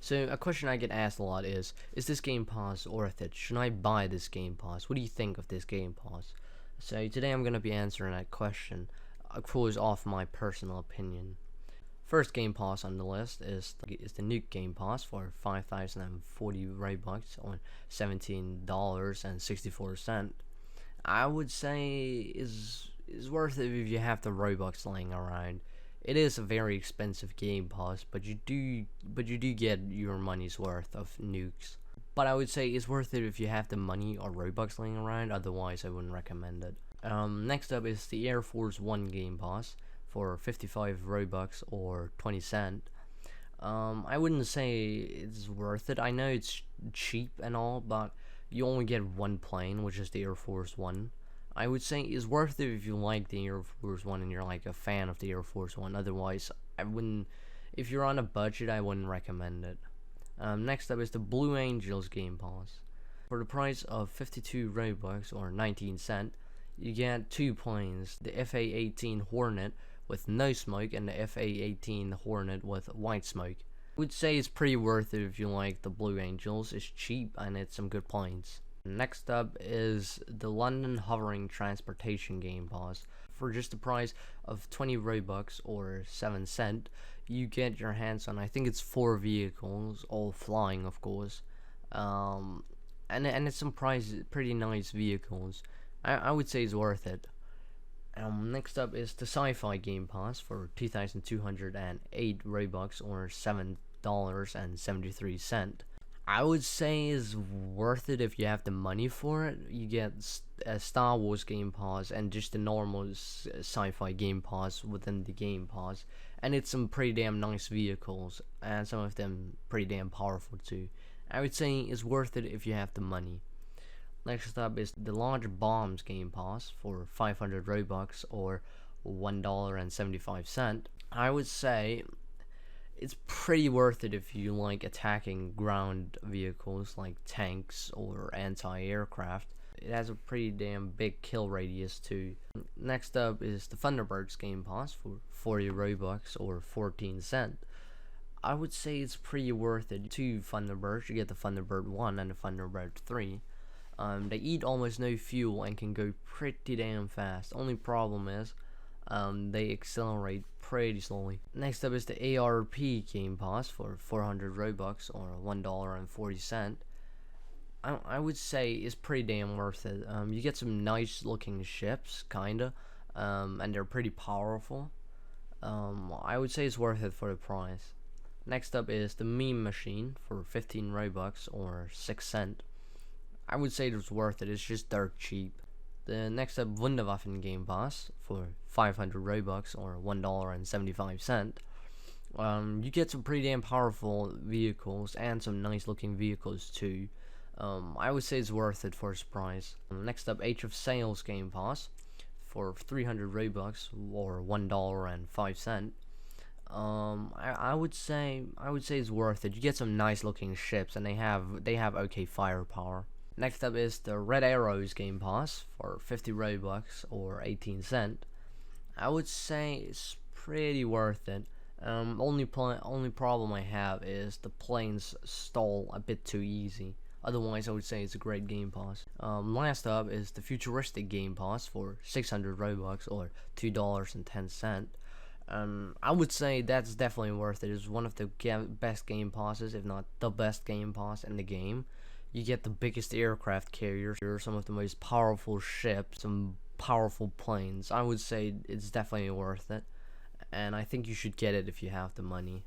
So a question I get asked a lot is this Game Pass worth it? Should I buy this Game Pass? What do you think of this Game Pass? So today I'm gonna be answering that question, of course, off my personal opinion. First Game Pass on the list is the Nuke Game Pass for 5,040 Robux or $17.64. I would say is worth it if you have the Robux laying around. It is a very expensive Game Pass, but you do get your money's worth of nukes. But I would say it's worth it if you have the money or Robux laying around. Otherwise, I wouldn't recommend it. Next up is the Air Force One Game Pass for 55 Robux or 20 cent. I wouldn't say it's worth it. I know it's cheap and all, but you only get one plane, which is the Air Force One. I would say it's worth it if you like the Air Force One and you're like a fan of the Air Force One. Otherwise, I wouldn't. If you're on a budget, I wouldn't recommend it. Next up is the Blue Angels Game Pass. For the price of 52 Robux or 19 cent, you get two planes: the FA-18 Hornet with no smoke and the FA-18 Hornet with white smoke. I would say it's pretty worth it if you like the Blue Angels. It's cheap and it's some good planes. Next up is the London Hovering Transportation Game Pass. For just the price of 20 Robux or 7 cent, you get your hands on, I think it's 4 vehicles, all flying of course. And it's some pretty nice vehicles. I would say it's worth it. Next up is the SciFi Gamepass for 2,208 Robux or $7.73. I would say is worth it if you have the money for it. You get a Star Wars Game Pass and just the normal Sci-Fi Game Pass within the Game Pass, and it's some pretty damn nice vehicles and some of them pretty damn powerful too. I would say it's worth it if you have the money. Next up is the Large Bombs Game Pass for 500 Robux or $1.75. I would say it's pretty worth it if you like attacking ground vehicles like tanks or anti-aircraft. It has a pretty damn big kill radius too. Next up is the Thunderbirds Game Pass for 40 Robux or 14 cent. I would say it's pretty worth it. Two Thunderbirds, you get the Thunderbird 1 and the Thunderbird 3. They eat almost no fuel and can go pretty damn fast. Only problem is they accelerate pretty slowly. Next up is the ARP Gamepass for 400 Robux or $1.40. I would say it's pretty damn worth it. You get some nice looking ships, kinda, and they're pretty powerful. I would say it's worth it for the price. Next up is the Meme Machine for 15 Robux or 6 cent. I would say it's worth it. It's just dirt cheap. The next up, Wunderbuffin Game Pass for 500 Robux or $1.75. You get some pretty damn powerful vehicles and some nice looking vehicles too. I would say it's worth it for its price. Next up, Age of Sails Game Pass for 300 Robux or $1.05. I would say it's worth it. You get some nice looking ships and they have okay firepower. Next up is the Red Arrows Game Pass for 50 Robux or 18 cent. I would say it's pretty worth it. Only problem I have is the planes stall a bit too easy. Otherwise, I would say it's a great Game Pass. Last up is the Futuristic Game Pass for 600 Robux or $2.10. I would say that's definitely worth it. It's one of the best Game Passes, if not the best Game Pass in the game. You get the biggest aircraft carriers, some of the most powerful ships, some powerful planes. I would say it's definitely worth it, and I think you should get it if you have the money.